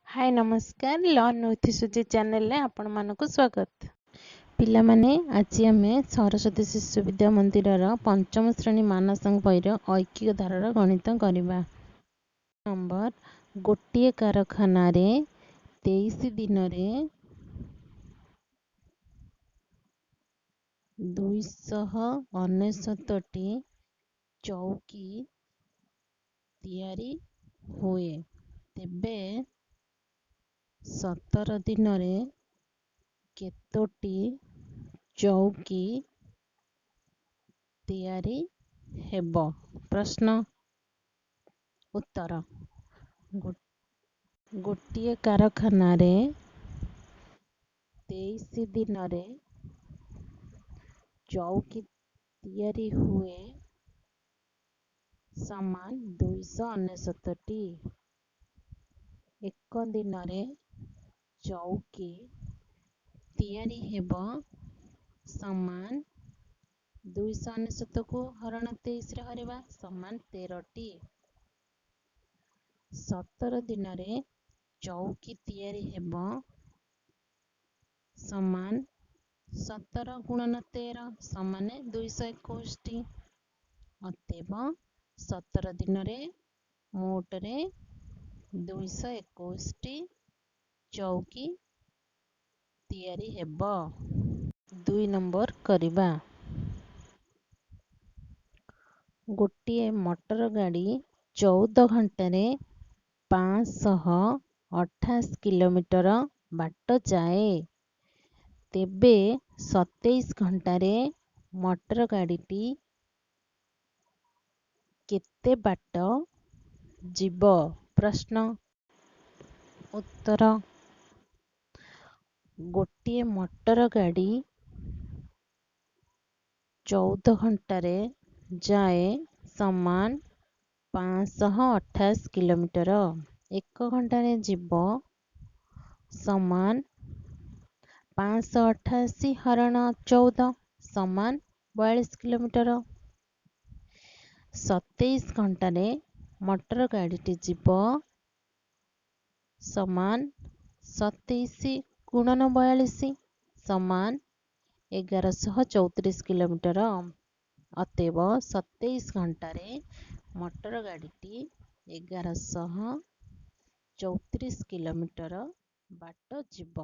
हाय नमस्कार learn with सुजी channel रे आपण मानक स्वागत। पिला माने आज आमे सरस्वती शिशु विद्या मंदिर पंचम श्रेणी मानसंग बहिर ऐकिक धारार गणित करबा। नंबर गोटिए कारखाना रे 23 दिन रे 299 टी चौकी तैयारी हुए तेबे 17 दिन रे केतोटी चौकी तैयारी हेबो। प्रश्न उत्तर गोटिए कारखाना रे 23 दिन रे चौकी तैयारी हुए समान 299 टी। एक दिन रे चौकी तैयारी हेबो समान 299 को हरण 23 रे हरिबा समान 13 टी। 17 दिन रे चौकी तैयारी हेबो समान 17 गुणन 13 समान 221 टी। अतएव 17 दिन रे मोट रे 221 टी चौकी तैयारी हेबो। 2 नंबर करिबा। गोटिए मोटर गाड़ी 14 घंटा रे 528 किलोमीटर बाट जाए तेबे 27 घंटा रे मोटर गाड़ीटी केते बाट जीव। प्रश्न उत्तर गोटिए मोटर गाड़ी 14 घंटा रे जाए समान 528 किलोमीटर। 1 घंटा रे जीव समान 588 हरण 14 समान 42 किलोमीटर। 27 घंटा रे मोटर गाड़ीटी जीव समान 27 गुणन 42 समान 1134 किलोमीटर। अतएव 27 घंटा रे मोटर गाड़ीटी 1134 किलोमीटर बाट जीव।